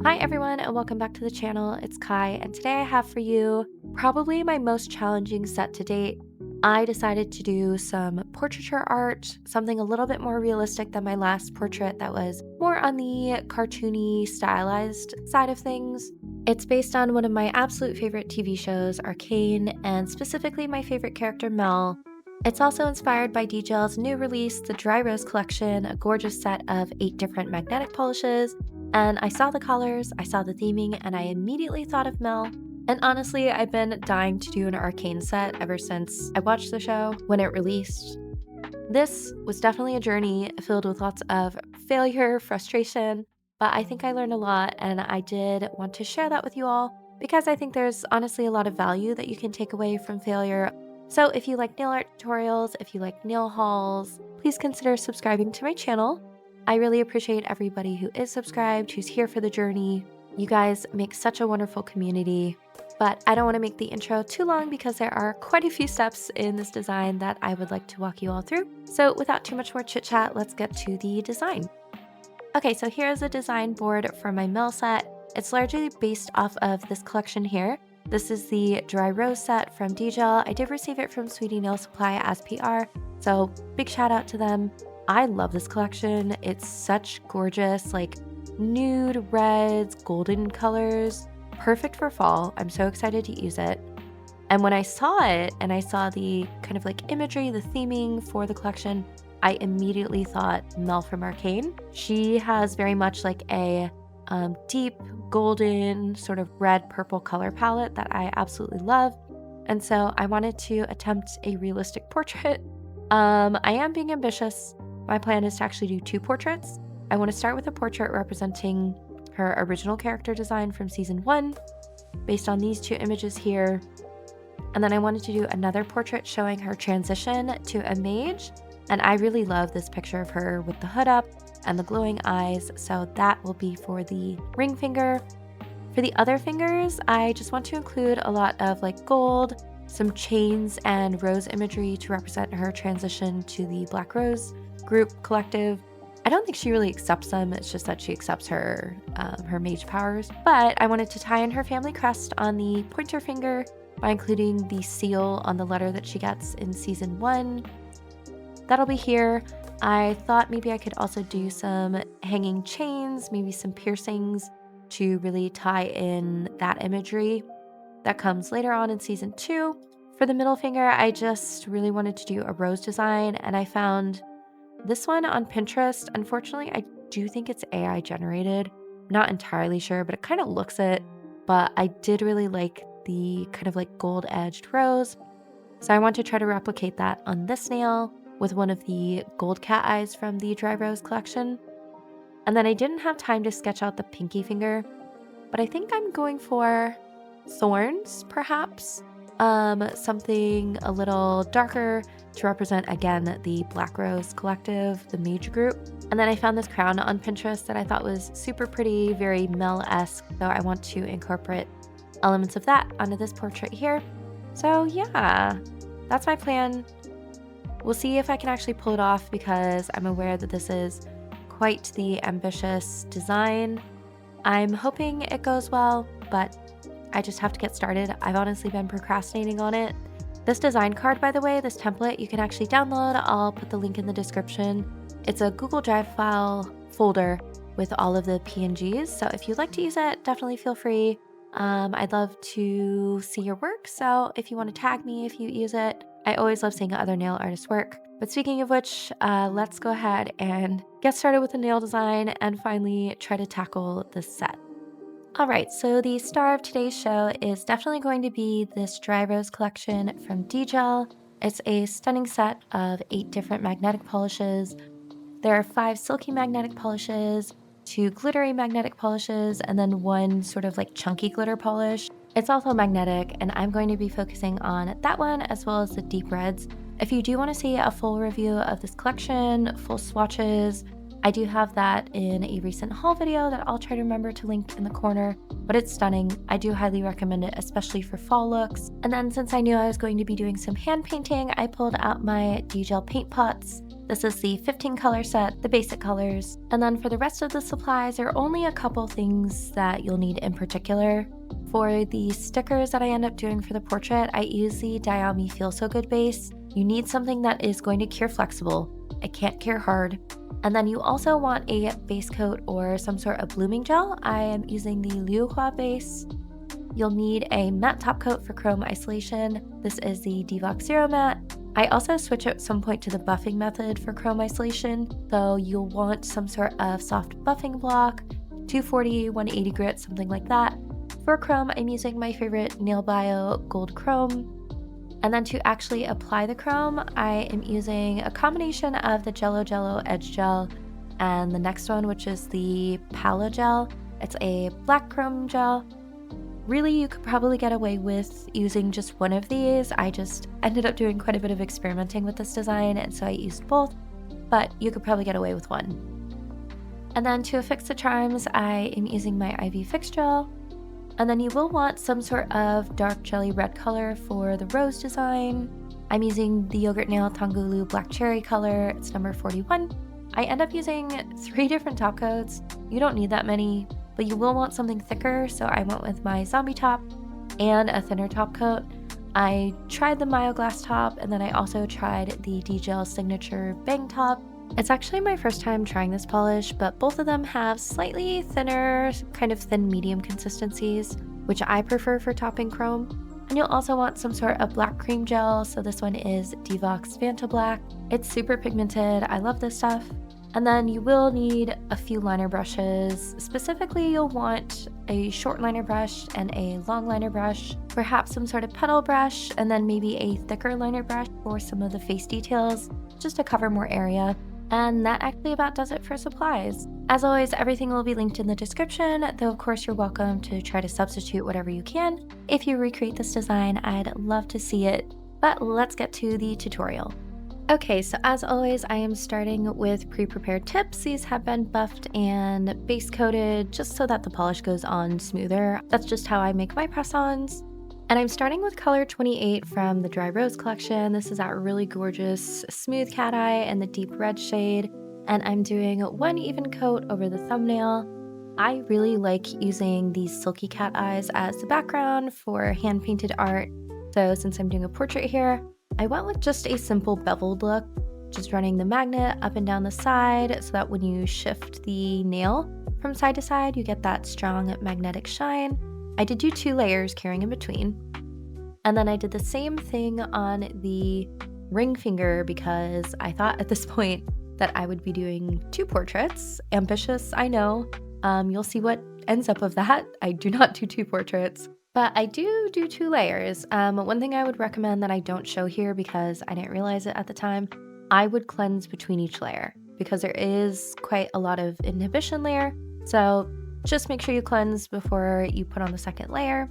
Hi everyone and welcome back to the channel. It's Kai and today I have for you probably my most challenging set to date. I decided to do some portraiture art, something a little bit more realistic than my last portrait that was more on the cartoony, stylized side of things. It's based on one of my absolute favorite TV shows, Arcane, and specifically my favorite character, Mel. It's also inspired by DGEL's new release, the Dry Rose Collection, a gorgeous set of 8 different magnetic polishes. And I saw the colors, I saw the theming, and I immediately thought of Mel. And honestly, I've been dying to do an Arcane set ever since I watched the show when it released. This was definitely a journey filled with lots of failure, frustration, but I think I learned a lot and I did want to share that with you all because I think there's honestly a lot of value that you can take away from failure. So if you like nail art tutorials, if you like nail hauls, please consider subscribing to my channel. I really appreciate everybody who is subscribed, who's here for the journey. You guys make such a wonderful community. But I don't want to make the intro too long because there are quite a few steps in this design that I would like to walk you all through. So without too much more chit chat, let's get to the design. Okay, so here's the design board for my Mel set. It's largely based off of this collection here. This is the Dry Rose set from DGEL. I did receive it from Sweetie Nail Supply as PR, so big shout out to them. I love this collection. It's such gorgeous, like nude reds, golden colors, perfect for fall. I'm so excited to use it. And when I saw it and I saw the kind of like imagery, the theming for the collection, I immediately thought Mel from Arcane. She has very much like a deep golden sort of red purple color palette that I absolutely love. And so I wanted to attempt a realistic portrait. I am being ambitious. My plan is to actually do 2 portraits. I want to start with a portrait representing her original character design from season 1, based on these 2 images here. And then I wanted to do another portrait showing her transition to a mage. And I really love this picture of her with the hood up and the glowing eyes. So that will be for the ring finger. For the other fingers, I just want to include a lot of like gold, some chains and rose imagery to represent her transition to the Black Rose group collective. I don't think she really accepts them. It's just that she accepts her mage powers. But I wanted to tie in her family crest on the pointer finger by including the seal on the letter that she gets in season 1. That'll be here. I thought maybe I could also do some hanging chains, maybe some piercings to really tie in that imagery. That comes later on in season 2. For the middle finger, I just really wanted to do a rose design, and I found this one on Pinterest. Unfortunately, I do think it's AI generated. I'm not entirely sure, but it kind of looks it. But I did really like the kind of like gold edged rose. So I want to try to replicate that on this nail with one of the gold cat eyes from the Dry Rose collection. And then I didn't have time to sketch out the pinky finger, but I think I'm going for thorns, perhaps. Something a little darker to represent, again, the Black Rose collective, the mage group. And then I found this crown on Pinterest that I thought was super pretty, very Mel-esque. So I want to incorporate elements of that onto this portrait here. So yeah, that's my plan. We'll see if I can actually pull it off because I'm aware that this is quite the ambitious design. I'm hoping it goes well, but I just have to get started. I've honestly been procrastinating on it. This design card, by the way, this template, you can actually download. I'll put the link in the description. It's a Google Drive file folder with all of the PNGs. So if you'd like to use it, definitely feel free. I'd love to see your work. So if you want to tag me if you use it, I always love seeing other nail artists' work. But speaking of which, let's go ahead and get started with the nail design and finally try to tackle this set. All right, so the star of today's show is definitely going to be this Dry Rose collection from DGEL. It's a stunning set of 8 different magnetic polishes. There are 5 silky magnetic polishes, 2 glittery magnetic polishes, and then 1 sort of like chunky glitter polish. It's also magnetic, and I'm going to be focusing on that one as well as the deep reds. If you do want to see a full review of this collection, full swatches, I do have that in a recent haul video that I'll try to remember to link in the corner, but it's stunning. I do highly recommend it, especially for fall looks. And then since I knew I was going to be doing some hand painting, I pulled out my DGEL paint pots. This is the 15 color set, the basic colors. And then for the rest of the supplies, there are only a couple things that you'll need in particular. For the stickers that I end up doing for the portrait, I use the Diami Feel So Good base. You need something that is going to cure flexible. It can't cure hard. And then you also want a base coat or some sort of blooming gel. I am using the Liu Hua base. You'll need a matte top coat for chrome isolation. This is the Divox Zero Matte. I also switch at some point to the buffing method for chrome isolation, so you'll want some sort of soft buffing block, 240, 180 grit, something like that. For chrome, I'm using my favorite Nail Bio Gold Chrome. And then to actually apply the chrome, I am using a combination of the Jello Jello Edge Gel and the next one, which is the Palo Gel. It's a black chrome gel. Really, you could probably get away with using just one of these. I just ended up doing quite a bit of experimenting with this design, and so I used both, but you could probably get away with one. And then to affix the charms, I am using my IV Fix Gel. And then you will want some sort of dark jelly red color for the rose design. I'm using the Yogurt Nail Tangulu Black Cherry color. It's number 41. I end up using 3 different top coats. You don't need that many, but you will want something thicker, so I went with my zombie top and a thinner top coat. I tried the Myo Glass top, and then I also tried the DGEL Signature Bang top. It's actually my first time trying this polish, but both of them have slightly thinner, kind of thin medium consistencies, which I prefer for topping chrome. And you'll also want some sort of black cream gel, so this one is Divox Vanta Black. It's super pigmented, I love this stuff. And then you will need a few liner brushes. Specifically, you'll want a short liner brush and a long liner brush, perhaps some sort of petal brush, and then maybe a thicker liner brush for some of the face details, just to cover more area. And that actually about does it for supplies. As always, everything will be linked in the description, though of course you're welcome to try to substitute whatever you can. If you recreate this design, I'd love to see it. But let's get to the tutorial. Okay, so as always, I am starting with pre-prepared tips. These have been buffed and base coated just so that the polish goes on smoother. That's just how I make my press-ons. And I'm starting with color 28 from the Dry Rose collection. This is that really gorgeous smooth cat eye and the deep red shade. And I'm doing 1 even coat over the thumbnail. I really like using these silky cat eyes as the background for hand painted art. So since I'm doing a portrait here, I went with just a simple beveled look, just running the magnet up and down the side so that when you shift the nail from side to side, you get that strong magnetic shine. I did do 2 layers carrying in between. And then I did the same thing on the ring finger because I thought at this point that I would be doing 2 portraits. Ambitious, I know. You'll see what ends up of that. I do not do 2 portraits, but I do 2 layers. One thing I would recommend that I don't show here because I didn't realize it at the time, I would cleanse between each layer because there is quite a lot of inhibition layer. So just make sure you cleanse before you put on the second layer.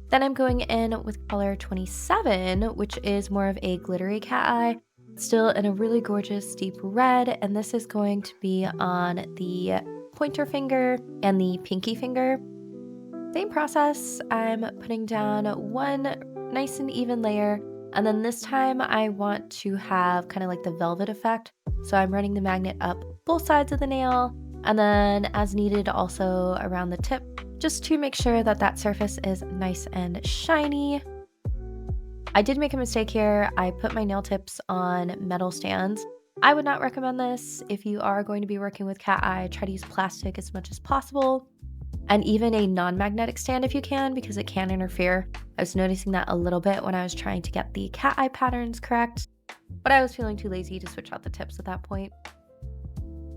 Then I'm going in with color 27, which is more of a glittery cat eye, still in a really gorgeous deep red, and this is going to be on the pointer finger and the pinky finger. Same process, I'm putting down 1 nice and even layer, and then this time I want to have kind of like the velvet effect, so I'm running the magnet up both sides of the nail, and then as needed also around the tip, just to make sure that that surface is nice and shiny. I did make a mistake here. I put my nail tips on metal stands. I would not recommend this. If you are going to be working with cat eye, try to use plastic as much as possible, and even a non-magnetic stand if you can, because it can interfere. I was noticing that a little bit when I was trying to get the cat eye patterns correct. but I was feeling too lazy to switch out the tips at that point.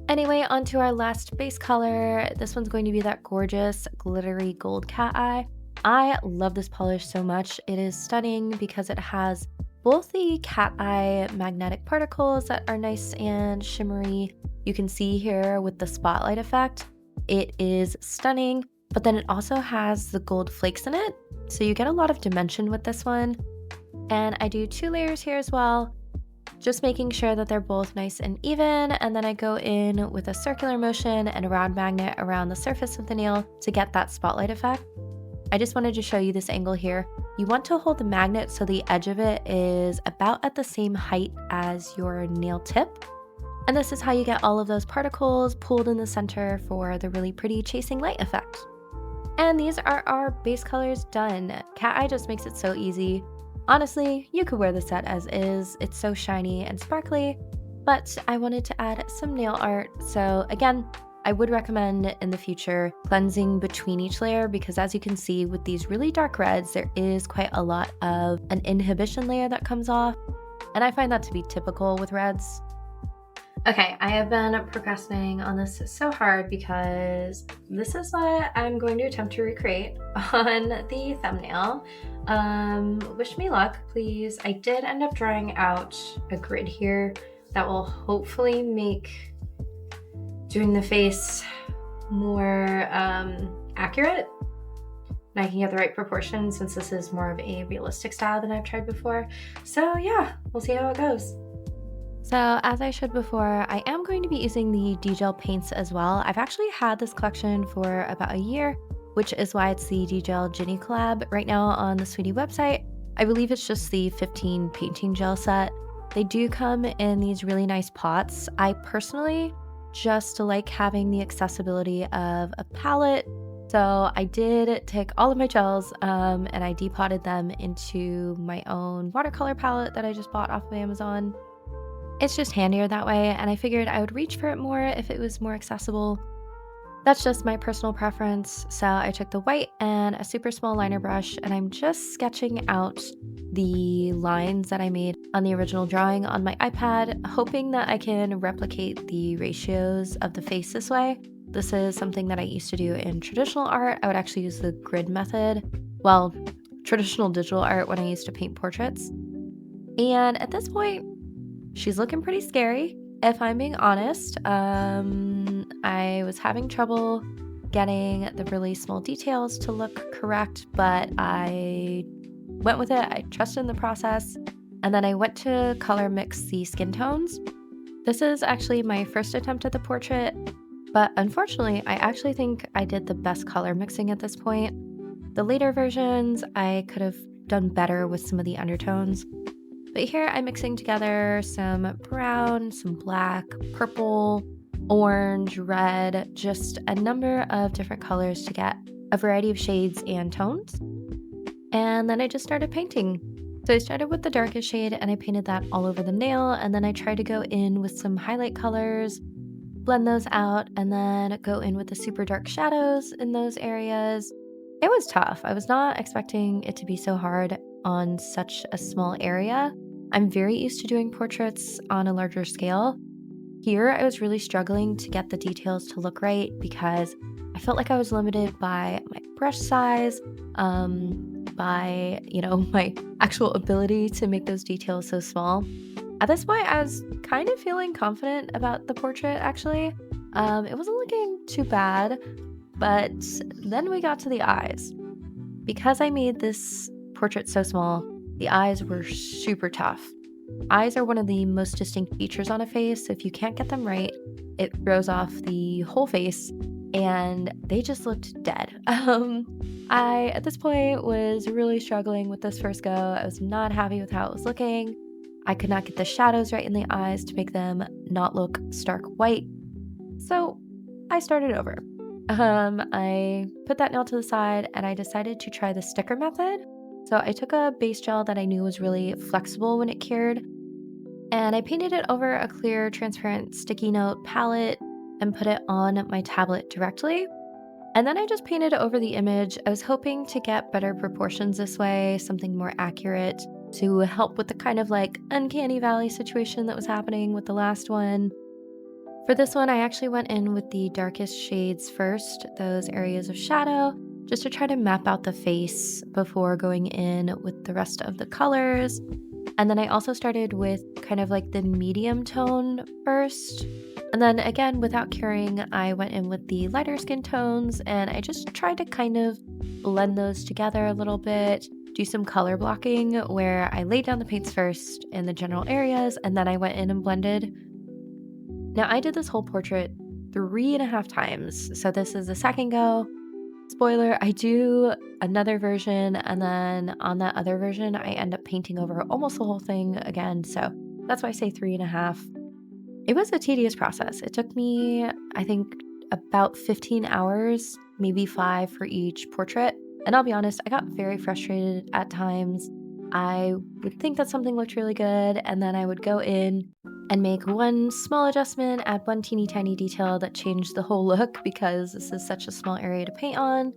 Anyway, on to our last base color. This one's going to be that gorgeous glittery gold cat eye. I love this polish so much. It is stunning because it has both the cat eye magnetic particles that are nice and shimmery. You can see here with the spotlight effect, it is stunning, but then it also has the gold flakes in it. So you get a lot of dimension with this one. And I do 2 layers here as well, just making sure that they're both nice and even, and then I go in with a circular motion and a round magnet around the surface of the nail to get that spotlight effect. I just wanted to show you this angle here. You want to hold the magnet so the edge of it is about at the same height as your nail tip. And this is how you get all of those particles pulled in the center for the really pretty chasing light effect. And these are our base colors done. Cat eye just makes it so easy. Honestly, you could wear the set as is. It's so shiny and sparkly, but I wanted to add some nail art. So again, I would recommend in the future cleansing between each layer because as you can see with these really dark reds, there is quite a lot of an inhibition layer that comes off. And I find that to be typical with reds. Okay, I have been procrastinating on this so hard because this is what I'm going to attempt to recreate on the thumbnail. Wish me luck, please. I did end up drawing out a grid here that will hopefully make doing the face more accurate. And I can get the right proportions since this is more of a realistic style than I've tried before. So yeah, we'll see how it goes. So as I showed before, I am going to be using the DGEL paints as well. I've actually had this collection for about a year, which is why it's the DGEL Ginny collab right now on the Sweetie website. I believe it's just the 15 painting gel set. They do come in these really nice pots. I personally just like having the accessibility of a palette. So I did take all of my gels and I depotted them into my own watercolor palette that I just bought off of Amazon. It's just handier that way, and I figured I would reach for it more if it was more accessible. That's just my personal preference, so I took the white and a super small liner brush, and I'm just sketching out the lines that I made on the original drawing on my iPad, hoping that I can replicate the ratios of the face this way. This is something that I used to do in traditional art. I would actually use the grid method. Well, traditional digital art when I used to paint portraits. And at this point, she's looking pretty scary, if I'm being honest. I was having trouble getting the really small details to look correct, but I went with it. I trusted in the process. And then I went to color mix the skin tones. This is actually my first attempt at the portrait, but unfortunately, I actually think I did the best color mixing at this point. The later versions, I could have done better with some of the undertones. But here I'm mixing together some brown, some black, purple, orange, red, just a number of different colors to get a variety of shades and tones. And then I just started painting. So I started with the darkest shade and I painted that all over the nail, and then I tried to go in with some highlight colors, blend those out, and then go in with the super dark shadows in those areas. It was tough. I was not expecting it to be so hard on such a small area. I'm very used to doing portraits on a larger scale. Here, I was really struggling to get the details to look right because I felt like I was limited by my brush size, by, my actual ability to make those details so small. At this point, I was kind of feeling confident about the portrait, actually. It wasn't looking too bad, but then we got to the eyes. Because I made this portrait so small, the eyes were super tough. Eyes are one of the most distinct features on a face, so if you can't get them right, it throws off the whole face, and they just looked dead. I, at this point, was really struggling with this first go. I was not happy with how it was looking. I could not get the shadows right in the eyes to make them not look stark white. So I started over. I put that nail to the side and I decided to try the sticker method. So I took a base gel that I knew was really flexible when it cured, and I painted it over a clear, transparent sticky note palette and put it on my tablet directly. And then I just painted over the image. I was hoping to get better proportions this way, something more accurate. to help with the kind of like uncanny valley situation that was happening with the last one. For this one, I actually went in with the darkest shades first, those areas of shadow, just to try to map out the face before going in with the rest of the colors. And then I also started with kind of like the medium tone first. And then again, without curing, I went in with the lighter skin tones and I just tried to kind of blend those together a little bit, do some color blocking where I laid down the paints first in the general areas and then I went in and blended. Now, I did this whole portrait 3.5 times. So this is the second go. Spoiler, I do another version, and then on that other version, I end up painting over almost the whole thing again. So that's why I say 3.5. It was a tedious process. It took me, I think, about 15 hours, maybe 5 for each portrait. And I'll be honest, I got very frustrated at times. I would think that something looked really good, and then I would go in and make one small adjustment, add one teeny tiny detail that changed the whole look because this is such a small area to paint on.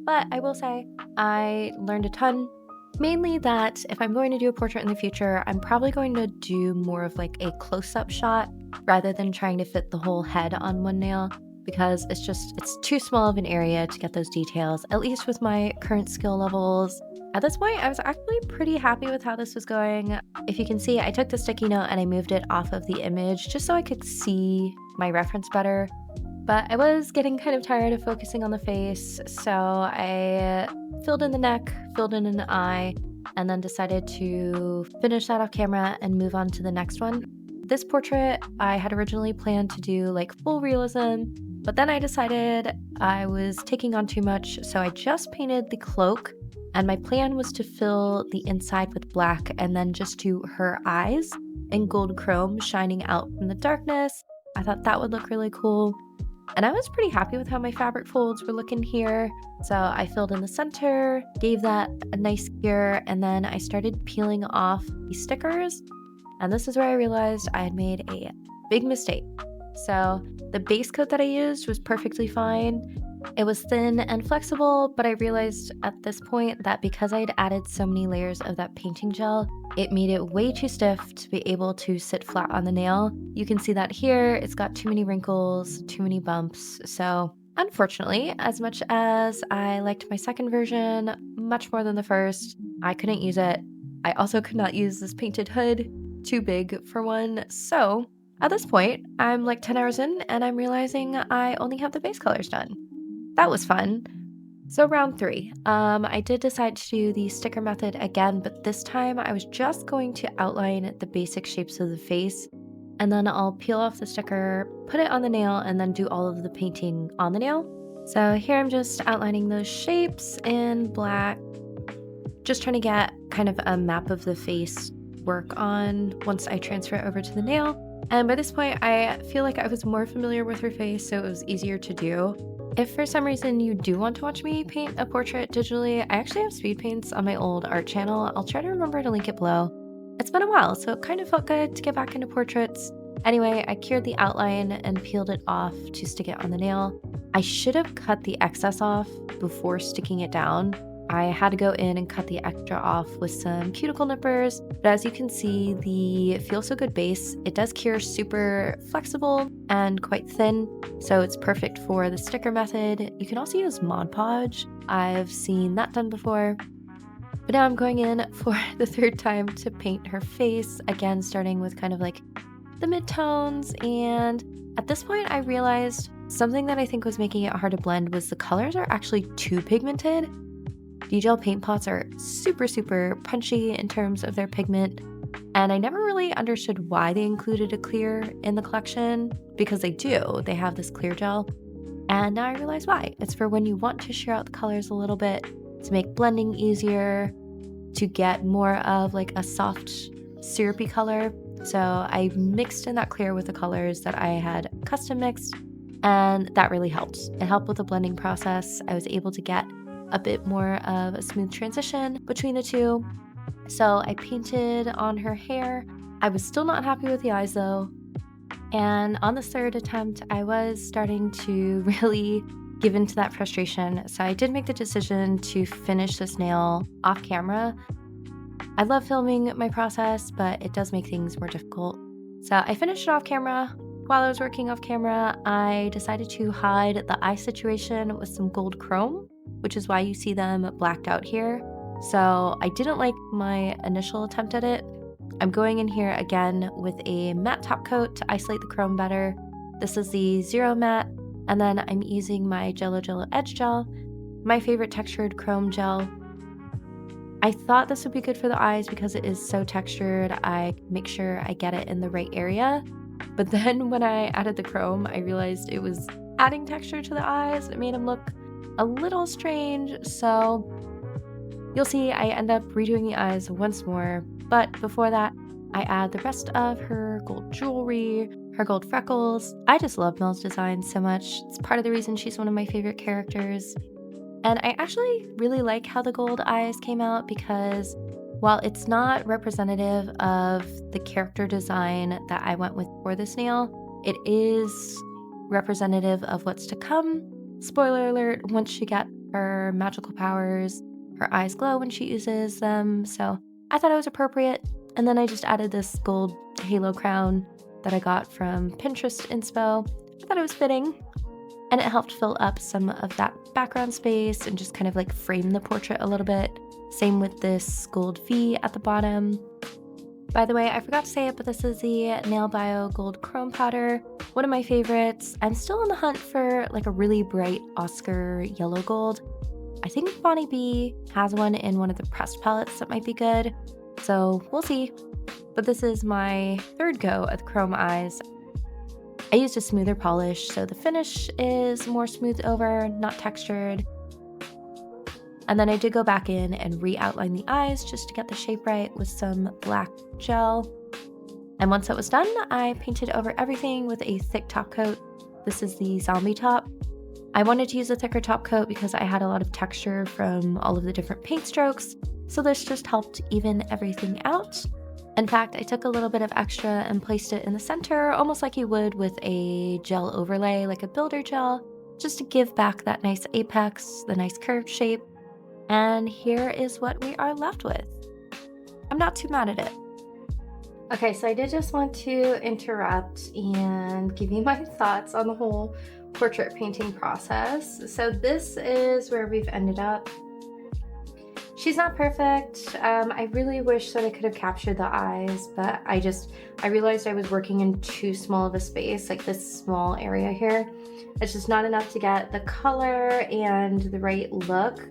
But I will say I learned a ton, mainly that if I'm going to do a portrait in the future, I'm probably going to do more of like a close-up shot rather than trying to fit the whole head on one nail because it's too small of an area to get those details, at least with my current skill levels. At this point, I was actually pretty happy with how this was going. If you can see, I took the sticky note and I moved it off of the image just so I could see my reference better. But I was getting kind of tired of focusing on the face, so I filled in the neck, filled in an eye, and then decided to finish that off camera and move on to the next one. This portrait, I had originally planned to do like full realism, but then I decided I was taking on too much, so I just painted the cloak. And my plan was to fill the inside with black and then just do her eyes in gold chrome shining out from the darkness. I thought that would look really cool. And I was pretty happy with how my fabric folds were looking here. So I filled in the center, gave that a nice gear, and then I started peeling off the stickers. And this is where I realized I had made a big mistake. So the base coat that I used was perfectly fine. It was thin and flexible, but I realized at this point that because I had added so many layers of that painting gel, it made it way too stiff to be able to sit flat on the nail. You can see that here, it's got too many wrinkles, too many bumps. So unfortunately, as much as I liked my second version much more than the first, I couldn't use it. I also could not use this painted hood, too big for one. So at this point, I'm like 10 hours in and I'm realizing I only have the base colors done. That was fun. So round 3, I did decide to do the sticker method again, but this time I was just going to outline the basic shapes of the face, and then I'll peel off the sticker, put it on the nail, and then do all of the painting on the nail. So here I'm just outlining those shapes in black, just trying to get kind of a map of the face work on once I transfer it over to the nail. And by this point, I feel like I was more familiar with her face, so it was easier to do. If for some reason you do want to watch me paint a portrait digitally, I actually have speed paints on my old art channel. I'll try to remember to link it below. It's been a while, so it kind of felt good to get back into portraits. Anyway, I cured the outline and peeled it off to stick it on the nail. I should have cut the excess off before sticking it down. I had to go in and cut the extra off with some cuticle nippers, but as you can see, the Feel So Good base, it does cure super flexible and quite thin, so it's perfect for the sticker method. You can also use Mod Podge. I've seen that done before. But now I'm going in for the third time to paint her face, again starting with kind of like the midtones, and at this point I realized something that I think was making it hard to blend was the colors are actually too pigmented. DGEL paint pots are super, super punchy in terms of their pigment, and I never really understood why they included a clear in the collection, because they do. They have this clear gel, and now I realize why. It's for when you want to share out the colors a little bit, to make blending easier, to get more of like a soft, syrupy color. So I mixed in that clear with the colors that I had custom mixed, and that really helped. It helped with the blending process. I was able to get a bit more of a smooth transition between the two. So I painted on her hair. I was still not happy with the eyes though. And on the third attempt, I was starting to really give into that frustration. So I did make the decision to finish this nail off camera. I love filming my process, but it does make things more difficult. So I finished it off camera. While I was working off camera, I decided to hide the eye situation with some gold chrome, which is why you see them blacked out here. So I didn't like my initial attempt at it. I'm going in here again with a matte top coat to isolate the chrome better. This is the Zero Matte, and then I'm using my Jello Edge Gel, my favorite textured chrome gel. I thought this would be good for the eyes because it is so textured. I make sure I get it in the right area. But then when I added the chrome, I realized it was adding texture to the eyes. It made them look a little strange. So you'll see I end up redoing the eyes once more. But before that, I add the rest of her gold jewelry, her gold freckles. I just love Mel's design so much. It's part of the reason she's one of my favorite characters. And I actually really like how the gold eyes came out because while it's not representative of the character design that I went with for this nail, it is representative of what's to come. Spoiler alert, once she gets her magical powers, her eyes glow when she uses them, so I thought it was appropriate. And then I just added this gold halo crown that I got from Pinterest Inspo. I thought it was fitting. And it helped fill up some of that background space and just kind of like frame the portrait a little bit. Same with this gold V at the bottom. By the way, I forgot to say it, but this is the Nail Bio Gold Chrome Powder. One of my favorites. I'm still on the hunt for like a really bright Oscar yellow gold. I think Bonnie B has one in one of the pressed palettes that might be good. So we'll see. But this is my third go at the chrome eyes. I used a smoother polish, so the finish is more smoothed over, not textured. And then I did go back in and re-outline the eyes just to get the shape right with some black gel. And once that was done, I painted over everything with a thick top coat. This is the Zombie Top. I wanted to use a thicker top coat because I had a lot of texture from all of the different paint strokes, so this just helped even everything out. In fact, I took a little bit of extra and placed it in the center, almost like you would with a gel overlay, like a builder gel, just to give back that nice apex, the nice curved shape. And here is what we are left with. I'm not too mad at it. Okay, so I did just want to interrupt and give you my thoughts on the whole portrait painting process. So this is where we've ended up. She's not perfect. I really wish that I could have captured the eyes, but I realized I was working in too small of a space, like this small area here. It's just not enough to get the color and the right look.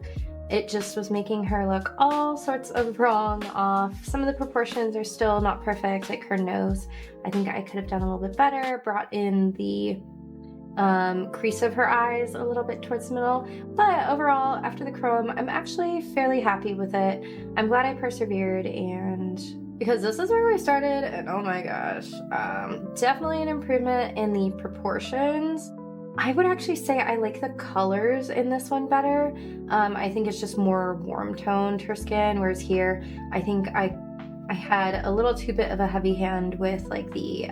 It just was making her look all sorts of wrong off. Some of the proportions are still not perfect, like her nose. I think I could have done a little bit better, brought in the crease of her eyes a little bit towards the middle, but overall after the chrome I'm actually fairly happy with it. I'm glad I persevered, and because this is where we started, and oh my gosh, definitely an improvement in the proportions. I would actually say I like the colors in this one better. I think it's just more warm toned her skin, whereas here I think I had a little too bit of a heavy hand with like the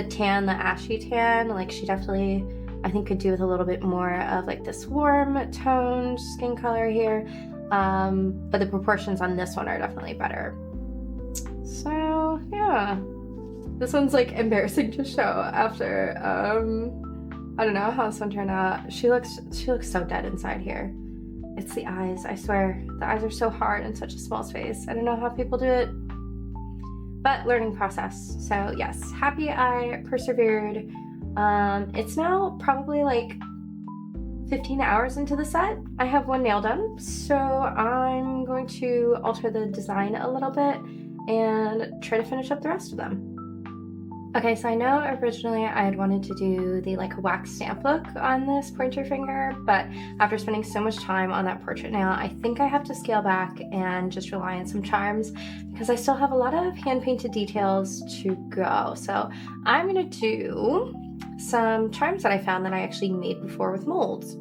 tan, the ashy tan. Like she definitely, I think, could do with a little bit more of like this warm toned skin color here. But the proportions on this one are definitely better. So yeah, this one's like embarrassing to show after, I don't know how this one turned out. She looks so dead inside here. It's the eyes, I swear. The eyes are so hard in such a small space. I don't know how people do it. But learning process. So yes, happy I persevered. It's now probably like 15 hours into the set. I have one nail done, so I'm going to alter the design a little bit and try to finish up the rest of them. Okay, so I know originally I had wanted to do the like wax stamp look on this pointer finger, but after spending so much time on that portrait nail, I think I have to scale back and just rely on some charms because I still have a lot of hand-painted details to go. So I'm gonna do some charms that I found that I actually made before with molds.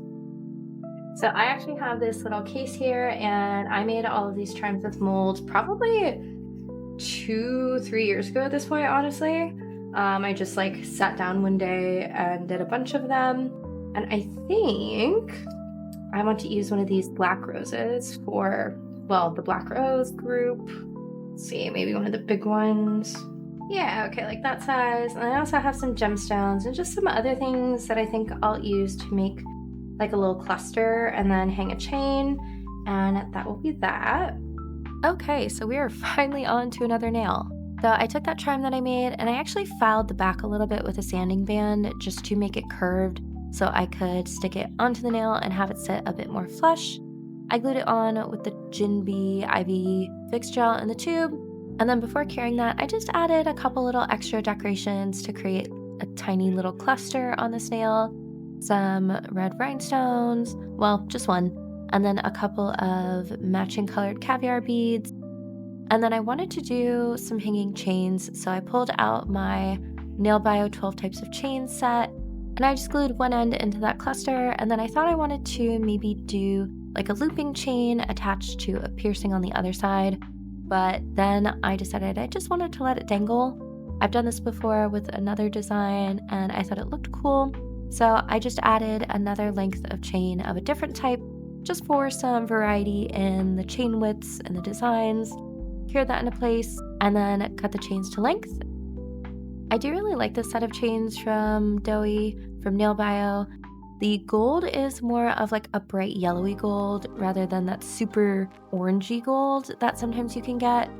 So I actually have this little case here, and I made all of these charms with molds probably 2-3 years ago at this point, honestly. I just like sat down one day and did a bunch of them, and I think I want to use one of these black roses for well, the black rose group. Let's see, maybe one of the big ones. Yeah, okay, like that size. And I also have some gemstones and just some other things that I think I'll use to make like a little cluster and then hang a chain. And that will be that. Okay, so we are finally on to another nail. So I took that trim that I made and I actually filed the back a little bit with a sanding band just to make it curved so I could stick it onto the nail and have it sit a bit more flush. I glued it on with the Jinbei IV Fix Gel in the tube, and then before curing that, I just added a couple little extra decorations to create a tiny little cluster on this nail, some red rhinestones, well, just one, and then a couple of matching colored caviar beads. And then I wanted to do some hanging chains, so I pulled out my Nail Bio 12 Types of Chains set, and I just glued one end into that cluster, and then I thought I wanted to maybe do like a looping chain attached to a piercing on the other side, but then I decided I just wanted to let it dangle. I've done this before with another design, and I thought it looked cool, so I just added another length of chain of a different type, just for some variety in the chain widths and the designs. Cured that into place, and then cut the chains to length. I do really like this set of chains from Doughy, from Nail Bio. The gold is more of like a bright yellowy gold rather than that super orangey gold that sometimes you can get.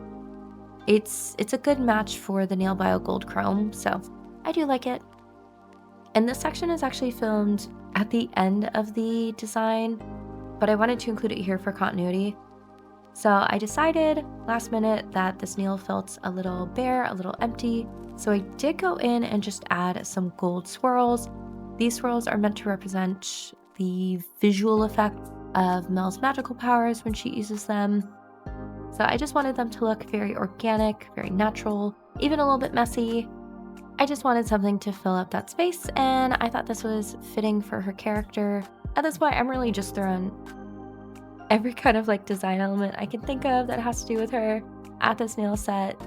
It's a good match for the Nail Bio Gold Chrome, so I do like it. And this section is actually filmed at the end of the design, but I wanted to include it here for continuity. So I decided last minute that this nail felt a little bare, a little empty, so I did go in and just add some gold swirls. These swirls are meant to represent the visual effect of Mel's magical powers when she uses them. So I just wanted them to look very organic, very natural, even a little bit messy. I just wanted something to fill up that space, and I thought this was fitting for her character. At this point, I'm really just throwing every kind of like design element I can think of that has to do with her at this nail set.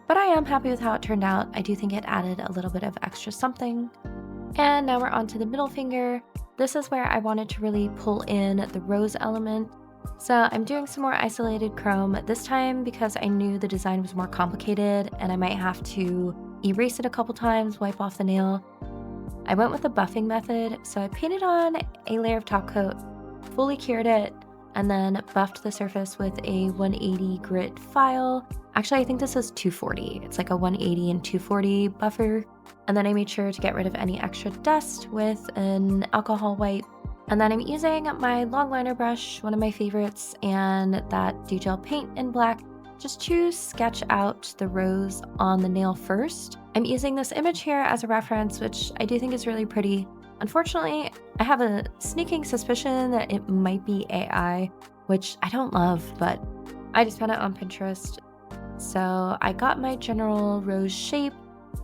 But I am happy with how it turned out. I do think it added a little bit of extra something. And now we're on to the middle finger. This is where I wanted to really pull in the rose element. So I'm doing some more isolated chrome this time because I knew the design was more complicated and I might have to erase it a couple times, wipe off the nail. I went with the buffing method, so I painted on a layer of top coat, fully cured it, and then buffed the surface with a 180 grit file. Actually, I think this is 240. It's like a 180 and 240 buffer. And then I made sure to get rid of any extra dust with an alcohol wipe. And then I'm using my long liner brush, one of my favorites, and that DGEL paint in black, just to sketch out the rose on the nail first. I'm using this image here as a reference, which I do think is really pretty. Unfortunately, I have a sneaking suspicion that it might be AI, which I don't love, but I just found it on Pinterest. So I got my general rose shape,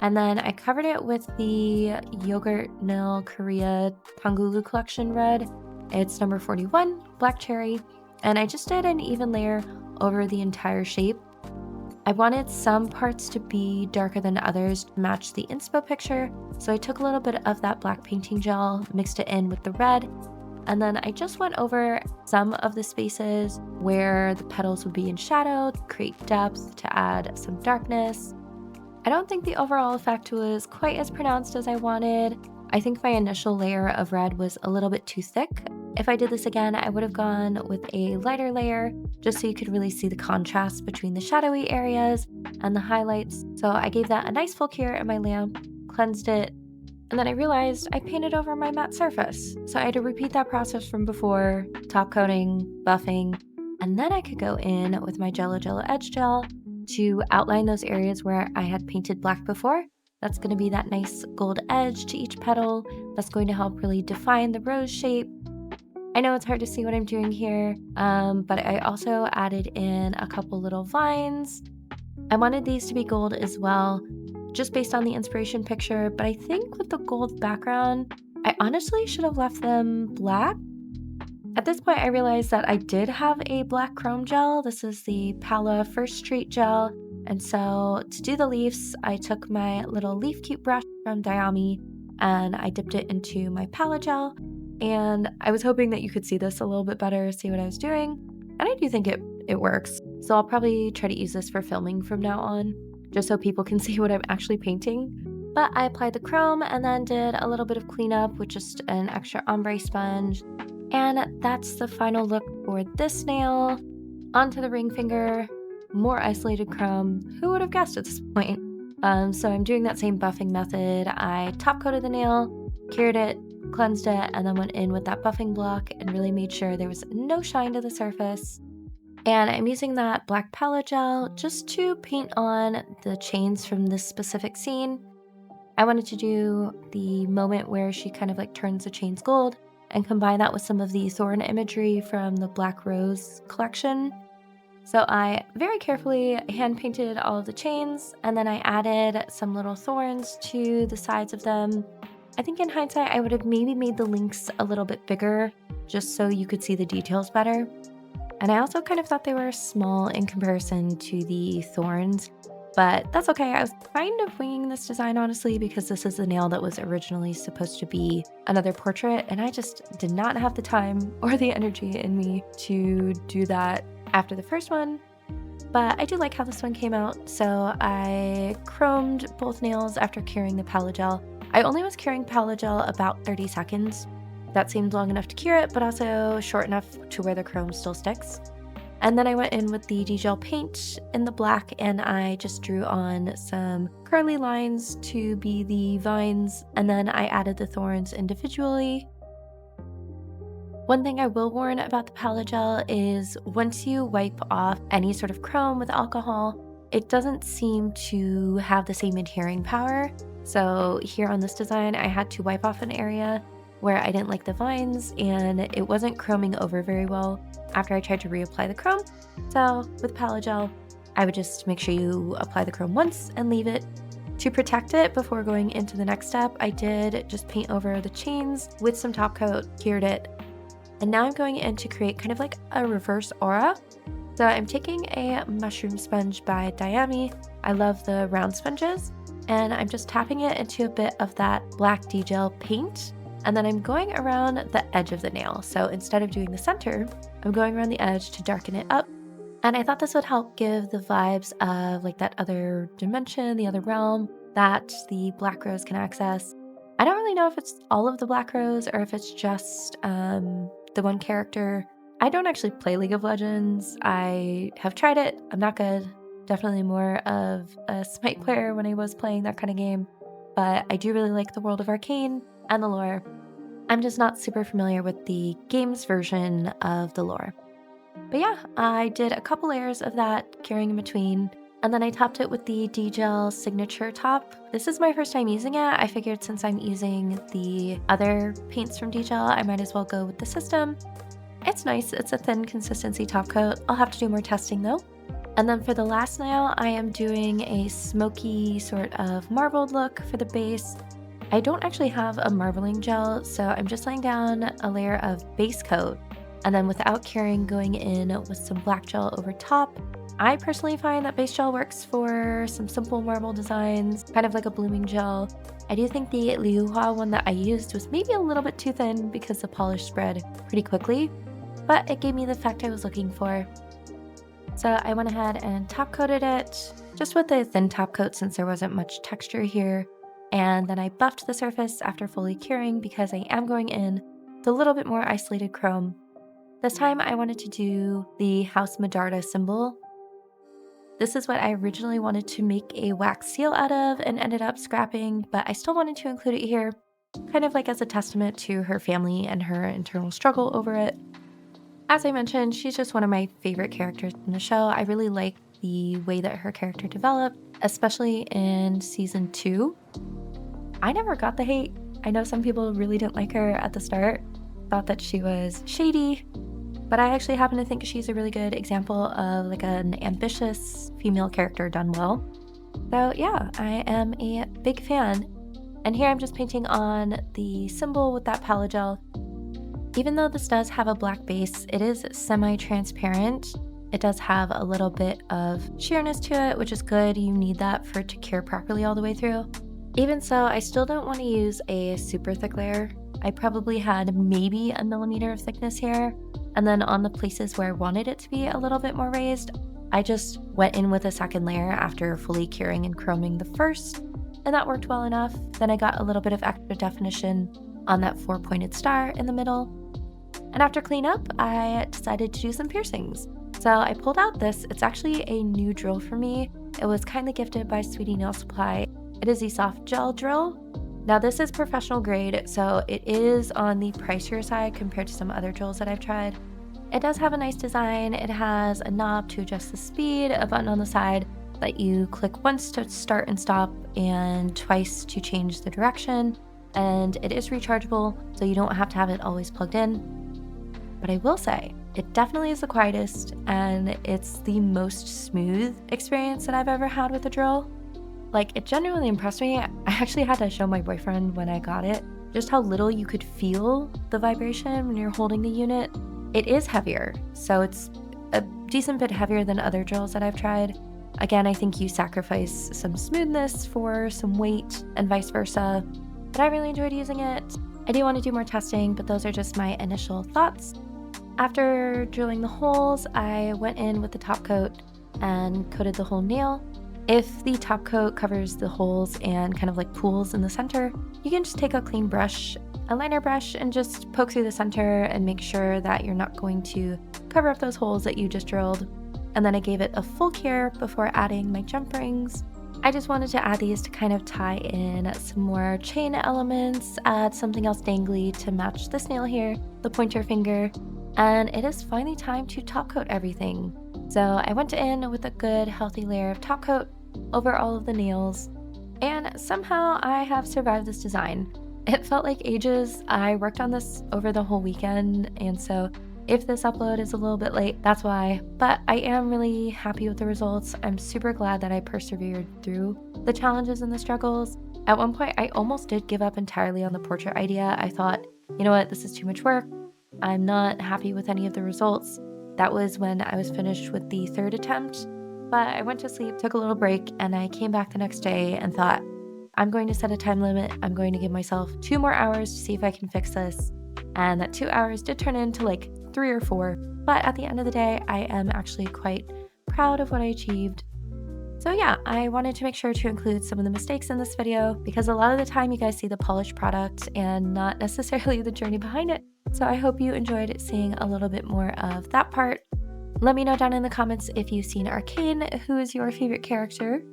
and then I covered it with the Yogurt Nail Korea Tangulu Collection Red. It's number 41, Black Cherry, and I just did an even layer over the entire shape. I wanted some parts to be darker than others to match the inspo picture, so I took a little bit of that black painting gel, mixed it in with the red, and then I just went over some of the spaces where the petals would be in shadow to create depth, to add some darkness. I don't think the overall effect was quite as pronounced as I wanted. I think my initial layer of red was a little bit too thick. If I did this again, I would have gone with a lighter layer, just so you could really see the contrast between the shadowy areas and the highlights. So I gave that a nice full cure in my lamp, cleansed it, and then I realized I painted over my matte surface. So I had to repeat that process from before, top coating, buffing, and then I could go in with my Jello Edge Gel to outline those areas where I had painted black before. That's going to be that nice gold edge to each petal. That's going to help really define the rose shape. I know it's hard to see what I'm doing here, but I also added in a couple little vines. I wanted these to be gold as well, just based on the inspiration picture, but I think with the gold background, I honestly should have left them black. At this point, I realized that I did have a black chrome gel. This is the Pala First Street gel. And so to do the leaves, I took my little leaf cute brush from Dayami and I dipped it into my Pala gel. And I was hoping that you could see this a little bit better, see what I was doing. And I do think it it works. So I'll probably try to use this for filming from now on, just so people can see what I'm actually painting. But I applied the chrome and then did a little bit of cleanup with just an extra ombre sponge. And that's the final look for this nail. Onto the ring finger, more isolated chrome. Who would have guessed at this point? So I'm doing that same buffing method. I top coated the nail, cured it, cleansed it, and then went in with that buffing block and really made sure there was no shine to the surface. And I'm using that black palette gel just to paint on the chains from this specific scene. I wanted to do the moment where she kind of like turns the chains gold and combine that with some of the thorn imagery from the Black Rose collection. So I very carefully hand painted all of the chains, and then I added some little thorns to the sides of them. I think in hindsight, I would have maybe made the links a little bit bigger just so you could see the details better. And I also kind of thought they were small in comparison to the thorns, but that's okay. I was kind of winging this design, honestly, because this is the nail that was originally supposed to be another portrait, and I just did not have the time or the energy in me to do that after the first one. But I do like how this one came out, so I chromed both nails after curing the palette gel. I only was curing palette gel about 30 seconds. That seemed long enough to cure it, but also short enough to where the chrome still sticks. And then I went in with the DGEL paint in the black, and I just drew on some curly lines to be the vines, and then I added the thorns individually. One thing I will warn about the palette gel is once you wipe off any sort of chrome with alcohol, it doesn't seem to have the same adhering power. So here on this design, I had to wipe off an area where I didn't like the vines, and it wasn't chroming over very well after I tried to reapply the chrome. So with palette gel, I would just make sure you apply the chrome once and leave it. To protect it before going into the next step, I did just paint over the chains with some top coat, cured it, and now I'm going in to create kind of like a reverse aura. So I'm taking a mushroom sponge by Diami. I love the round sponges, and I'm just tapping it into a bit of that black DGEL paint. And then I'm going around the edge of the nail. So instead of doing the center, I'm going around the edge to darken it up. And I thought this would help give the vibes of like that other dimension, the other realm that the Black Rose can access. I don't really know if it's all of the Black Rose or if it's just the one character. I don't actually play League of Legends. I have tried it. I'm not good. Definitely more of a Smite player when I was playing that kind of game. But I do really like the world of Arcane and the lore. I'm just not super familiar with the games version of the lore. But yeah, I did a couple layers of that curing in between, and then I topped it with the DGEL signature top. This is my first time using it. I figured since I'm using the other paints from DGEL, I might as well go with the system. It's nice. It's a thin consistency top coat. I'll have to do more testing though. And then for the last nail, I am doing a smoky sort of marbled look for the base. I don't actually have a marbling gel, so I'm just laying down a layer of base coat, and then without curing, going in with some black gel over top. I personally find that base gel works for some simple marble designs, kind of like a blooming gel. I do think the Liu Hua one that I used was maybe a little bit too thin because the polish spread pretty quickly, but it gave me the effect I was looking for. So I went ahead and top coated it, just with a thin top coat since there wasn't much texture here. And then I buffed the surface after fully curing because I am going in with a little bit more isolated chrome. This time I wanted to do the House Medarda symbol. This is what I originally wanted to make a wax seal out of and ended up scrapping, but I still wanted to include it here, kind of like as a testament to her family and her internal struggle over it. As I mentioned, she's just one of my favorite characters in the show. I really like the way that her character developed, especially in season 2. I never got the hate. I know some people really didn't like her at the start, thought that she was shady, but I actually happen to think she's a really good example of like an ambitious female character done well. So yeah, I am a big fan. And here I'm just painting on the symbol with that palette gel. Even though this does have a black base, it is semi-transparent. It does have a little bit of sheerness to it, which is good. You need that for it to cure properly all the way through. Even so, I still don't want to use a super thick layer. I probably had maybe a millimeter of thickness here, And then on the places where I wanted it to be a little bit more raised, I just went in with a second layer after fully curing and chroming the first, and that worked well enough. Then I got a little bit of extra definition on that 4-pointed star in the middle. And after cleanup, I decided to do some piercings. So I pulled out this. It's actually a new drill for me. It was kindly gifted by Sweetie Nail Supply. It is a soft gel drill. Now this is professional grade, so it is on the pricier side compared to some other drills that I've tried. It does have a nice design. It has a knob to adjust the speed, a button on the side that you click once to start and stop, and twice to change the direction. And it is rechargeable, so you don't have to have it always plugged in. But I will say, it definitely is the quietest, and it's the most smooth experience that I've ever had with a drill. Like, it genuinely impressed me. I actually had to show my boyfriend when I got it just how little you could feel the vibration when you're holding the unit. It is heavier, so it's a decent bit heavier than other drills that I've tried. Again, I think you sacrifice some smoothness for some weight and vice versa, but I really enjoyed using it. I do want to do more testing, but those are just my initial thoughts. After drilling the holes, I went in with the top coat and coated the whole nail. If the top coat covers the holes and kind of like pools in the center, you can just take a clean brush, a liner brush, and just poke through the center and make sure that you're not going to cover up those holes that you just drilled. And then I gave it a full cure before adding my jump rings. I just wanted to add these to kind of tie in some more chain elements, add something else dangly to match this nail here, the pointer finger, and it is finally time to top coat everything. So I went in with a good healthy layer of top coat over all of the nails, and somehow I have survived this design. It felt like ages. I worked on this over the whole weekend, and so if this upload is a little bit late, that's why. But I am really happy with the results. I'm super glad that I persevered through the challenges and the struggles. At one point, I almost did give up entirely on the portrait idea. I thought, you know what, this is too much work. I'm not happy with any of the results. That was when I was finished with the third attempt. But I went to sleep, took a little break, and I came back the next day and thought, I'm going to set a time limit. I'm going to give myself 2 more hours to see if I can fix this. And that 2 hours did turn into like 3 or 4. But at the end of the day, I am actually quite proud of what I achieved. So yeah, I wanted to make sure to include some of the mistakes in this video because a lot of the time you guys see the polished product and not necessarily the journey behind it. So I hope you enjoyed seeing a little bit more of that part. Let me know down in the comments if you've seen Arcane, who is your favorite character.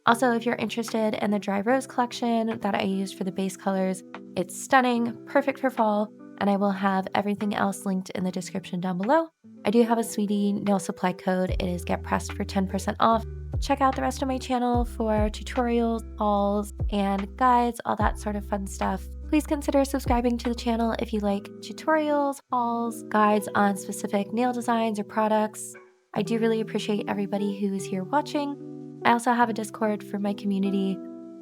Also, if you're interested in the Dry Rose collection that I used for the base colors, it's stunning, perfect for fall, and I will have everything else linked in the description down below. I do have a Sweetie Nail Supply code. It is Get Pressed for 10% off. Check out the rest of my channel for tutorials, hauls, and guides, all that sort of fun stuff. Please consider subscribing to the channel if you like tutorials, hauls, guides on specific nail designs or products. I do really appreciate everybody who is here watching. I also have a Discord for my community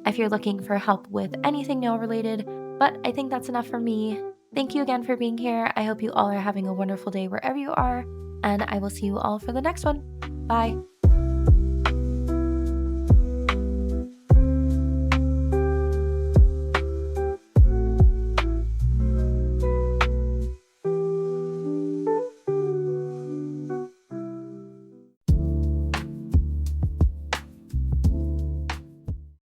if you're looking for help with anything nail related, but I think that's enough for me. Thank you again for being here. I hope you all are having a wonderful day wherever you are, and I will see you all for the next one. Bye.